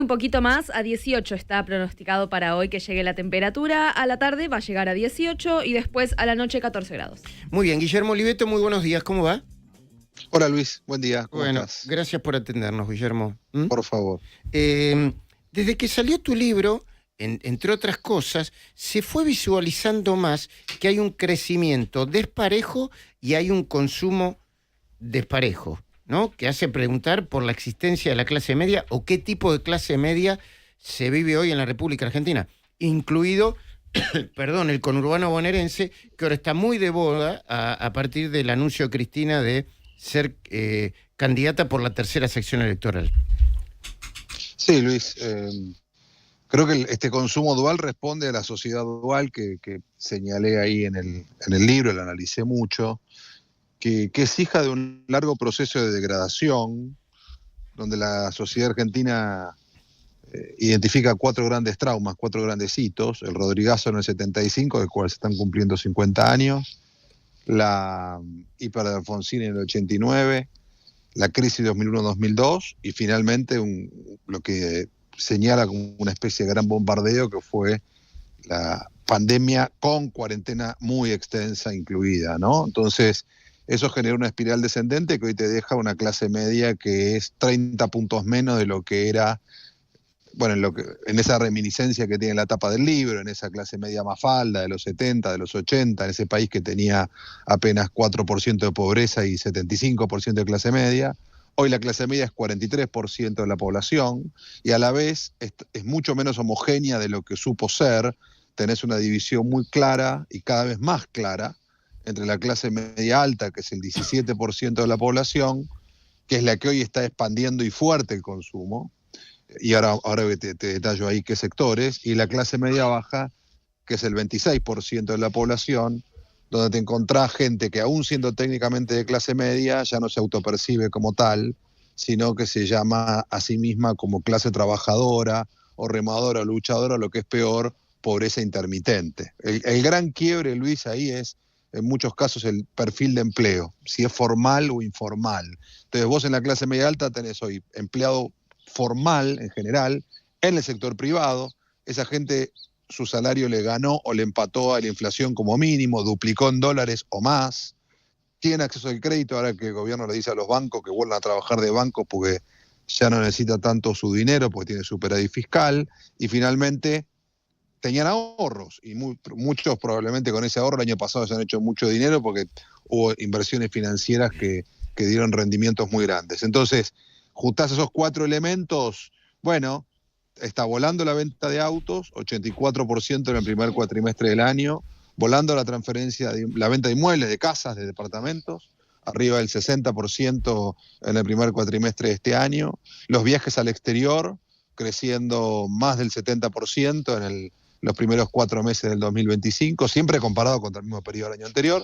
Un poquito más, a 18 está pronosticado para hoy que llegue la temperatura. A la tarde va a llegar a 18 y después a la noche 14 grados. Muy bien, Guillermo Oliveto, muy buenos días, ¿cómo va? Hola Luis, buen día, ¿cómo Bueno, estás? gracias por atendernos, Guillermo. ¿Mm? Por favor. Desde que salió tu libro, entre otras cosas, se fue visualizando más que hay un crecimiento desparejo y hay un consumo desparejo, ¿no? Que hace preguntar por la existencia de la clase media o qué tipo de clase media se vive hoy en la República Argentina, incluido, perdón, el conurbano bonaerense, que ahora está muy de moda a partir del anuncio de Cristina de ser candidata por la tercera sección electoral. Sí, Luis, creo que este consumo dual responde a la sociedad dual que señalé ahí en el libro, lo analicé mucho, que es hija de un largo proceso de degradación, donde la sociedad argentina identifica 4 grandes traumas, 4 grandes hitos: el Rodrigazo en el 75, del cual se están cumpliendo 50 años, la hiper de Alfonsín en el 89, la crisis 2001-2002 y finalmente lo que señala como una especie de gran bombardeo que fue la pandemia con cuarentena muy extensa incluida, ¿no? Entonces, eso generó una espiral descendente que hoy te deja una clase media que es 30 puntos menos de lo que era, bueno, en esa reminiscencia que tiene la tapa del libro, en esa clase media mafalda de los 70, de los 80, en ese país que tenía apenas 4% de pobreza y 75% de clase media. Hoy la clase media es 43% de la población y a la vez es mucho menos homogénea de lo que supo ser. Tenés una división muy clara y cada vez más clara entre la clase media alta, que es el 17% de la población, que es la que hoy está expandiendo y fuerte el consumo, y ahora te detallo ahí qué sectores, y la clase media baja, que es el 26% de la población, donde te encontrás gente que aún siendo técnicamente de clase media ya no se autopercibe como tal, sino que se llama a sí misma como clase trabajadora o remadora o luchadora, lo que es peor, pobreza intermitente. El gran quiebre, Luis, ahí es en muchos casos el perfil de empleo, si es formal o informal. Entonces vos en la clase media alta tenés hoy empleado formal en general, en el sector privado, esa gente su salario le ganó o le empató a la inflación como mínimo, duplicó en dólares o más, tiene acceso al crédito ahora que el gobierno le dice a los bancos que vuelvan a trabajar de banco porque ya no necesita tanto su dinero porque tiene superávit fiscal, y finalmente tenían ahorros, y muchos probablemente con ese ahorro el año pasado se han hecho mucho dinero porque hubo inversiones financieras que dieron rendimientos muy grandes. Entonces, juntás esos 4 elementos, bueno, está volando la venta de autos, 84% en el primer cuatrimestre del año, volando la venta de inmuebles, de casas, de departamentos, arriba del 60% en el primer cuatrimestre de este año, los viajes al exterior creciendo más del 70% en los primeros 4 meses del 2025, siempre comparado contra el mismo periodo del año anterior,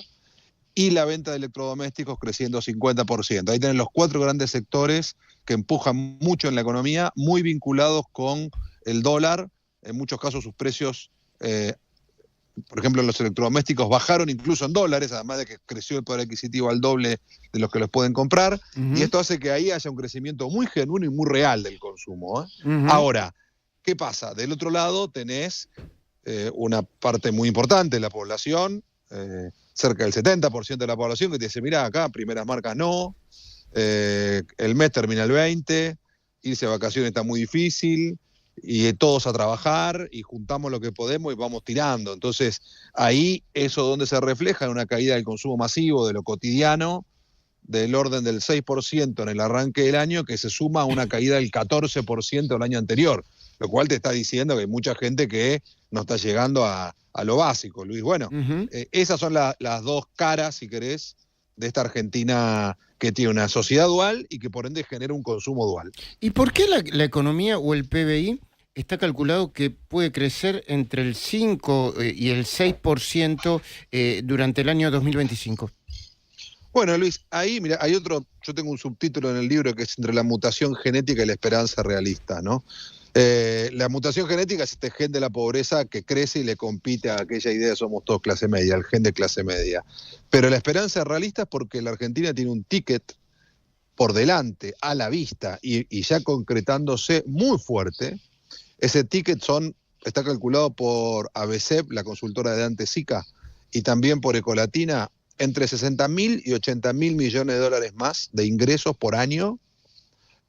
y la venta de electrodomésticos creciendo 50%. Ahí tienen los 4 grandes sectores que empujan mucho en la economía, muy vinculados con el dólar. En muchos casos sus precios, por ejemplo, los electrodomésticos bajaron incluso en dólares, además de que creció el poder adquisitivo al doble de los que los pueden comprar. Y esto hace que ahí haya un crecimiento muy genuino y muy real del consumo, ¿eh? Ahora, ¿qué pasa? Del otro lado tenés una parte muy importante de la población, cerca del 70% de la población, que te dice, mira, acá primeras marcas no, el mes termina el 20, irse de vacaciones está muy difícil, y todos a trabajar, y juntamos lo que podemos y vamos tirando. Entonces, ahí eso donde se refleja en una caída del consumo masivo, de lo cotidiano, del orden del 6% en el arranque del año, que se suma a una caída del 14% el año anterior, lo cual te está diciendo que hay mucha gente que no está llegando a lo básico, Luis. Bueno, esas son las 2 caras, si querés, de esta Argentina que tiene una sociedad dual y que por ende genera un consumo dual. ¿Y por qué la economía o el PBI está calculado que puede crecer entre el 5 y el 6% durante el año 2025? Bueno, Luis, ahí, mira, yo tengo un subtítulo en el libro que es entre la mutación genética y la esperanza realista, ¿no? La mutación genética es este gen de la pobreza que crece y le compite a aquella idea de somos todos clase media, el gen de clase media. Pero la esperanza realista es porque la Argentina tiene un ticket por delante, a la vista, y ya concretándose muy fuerte, ese ticket está calculado por ABC, la consultora de Dante Sica, y también por Ecolatina, entre 60.000 y 80.000 millones de dólares más de ingresos por año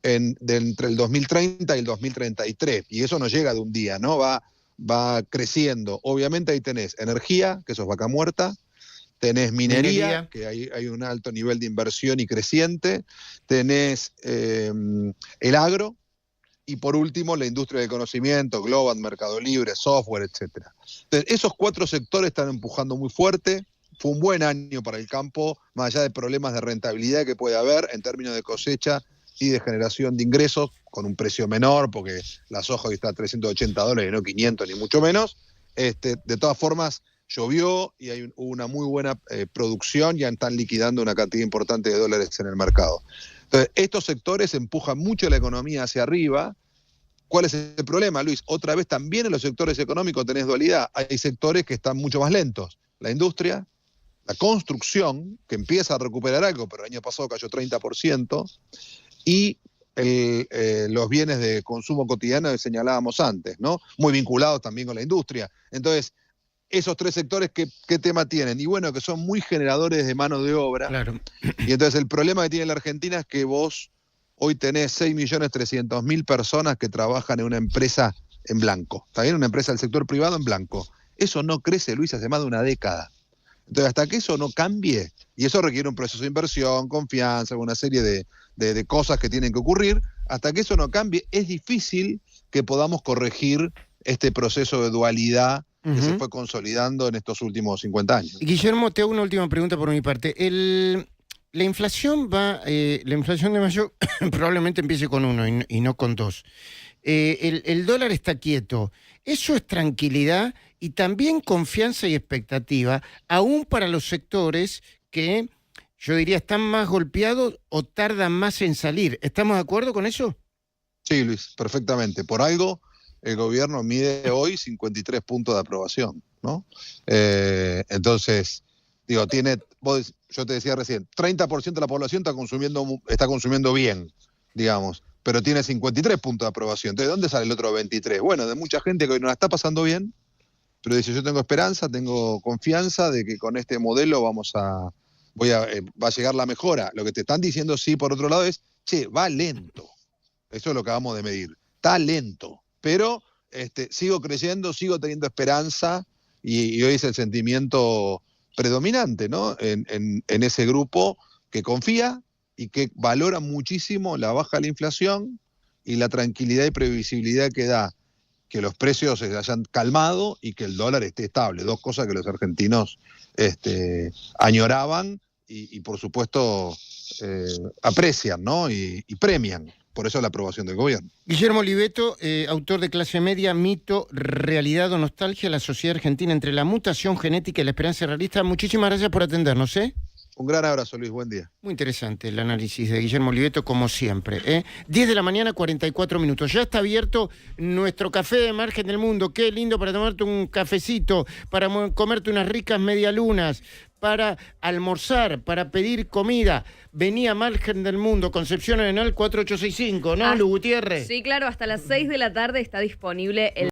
entre el 2030 y el 2033. Y eso no llega de un día, ¿no? Va creciendo. Obviamente ahí tenés energía, que eso es vaca muerta, tenés minería, que hay un alto nivel de inversión y creciente, tenés el agro, y por último la industria del conocimiento, Globant, Mercado Libre, software, etc. Entonces, esos 4 sectores están empujando muy fuerte. Fue un buen año para el campo, más allá de problemas de rentabilidad que puede haber en términos de cosecha y de generación de ingresos, con un precio menor, porque la soja hoy está a $380, no 500 ni mucho menos. De todas formas, llovió y hubo una muy buena producción, ya están liquidando una cantidad importante de dólares en el mercado. Entonces, estos sectores empujan mucho la economía hacia arriba. ¿Cuál es el problema, Luis? Otra vez también en los sectores económicos tenés dualidad. Hay sectores que están mucho más lentos. La industria, la construcción, que empieza a recuperar algo, pero el año pasado cayó 30%, y los bienes de consumo cotidiano que señalábamos antes, ¿no? Muy vinculados también con la industria. Entonces, esos 3 sectores, ¿qué tema tienen? Y bueno, que son muy generadores de mano de obra. Claro. Y entonces el problema que tiene la Argentina es que vos hoy tenés 6.300.000 personas que trabajan en una empresa en blanco. ¿Está bien? Una empresa del sector privado en blanco. Eso no crece, Luis, hace más de una década. Entonces, hasta que eso no cambie, y eso requiere un proceso de inversión, confianza, una serie de cosas que tienen que ocurrir, hasta que eso no cambie, es difícil que podamos corregir este proceso de dualidad que se fue consolidando en estos últimos 50 años. Guillermo, te hago una última pregunta por mi parte. La inflación de mayo probablemente empiece con 1 y no con 2. El dólar está quieto. Eso es tranquilidad y también confianza y expectativa, aún para los sectores que, yo diría, están más golpeados o tardan más en salir. ¿Estamos de acuerdo con eso? Sí, Luis, perfectamente. Por algo, el gobierno mide hoy 53 puntos de aprobación, ¿no? Entonces, digo, yo te decía recién, 30% de la población está consumiendo bien, digamos, pero tiene 53 puntos de aprobación. Entonces, ¿de dónde sale el otro 23? Bueno, de mucha gente que hoy no la está pasando bien, pero dice, yo tengo esperanza, tengo confianza de que con este modelo va a llegar la mejora. Lo que te están diciendo, sí, por otro lado, es, va lento. Eso es lo que acabamos de medir. Está lento, pero sigo creyendo, sigo teniendo esperanza, y hoy es el sentimiento predominante, ¿no? En ese grupo que confía y que valora muchísimo la baja de la inflación y la tranquilidad y previsibilidad que da que los precios se hayan calmado y que el dólar esté estable. 2 cosas que los argentinos añoraban y por supuesto aprecian, ¿no? Y premian. Por eso la aprobación del gobierno. Guillermo Oliveto, autor de Clase Media, Mito, Realidad o Nostalgia, la sociedad argentina entre la mutación genética y la esperanza realista. Muchísimas gracias por atendernos, ¿eh? Un gran abrazo, Luis. Buen día. Muy interesante el análisis de Guillermo Oliveto, como siempre. 10 de la mañana, 44 minutos. Ya está abierto nuestro café de Margen del Mundo. Qué lindo para tomarte un cafecito, para comerte unas ricas medialunas, para almorzar, para pedir comida. Vení a Margen del Mundo, Concepción Arenal 4865, ¿no, Lu Gutiérrez? Sí, claro, hasta las 6 de la tarde está disponible el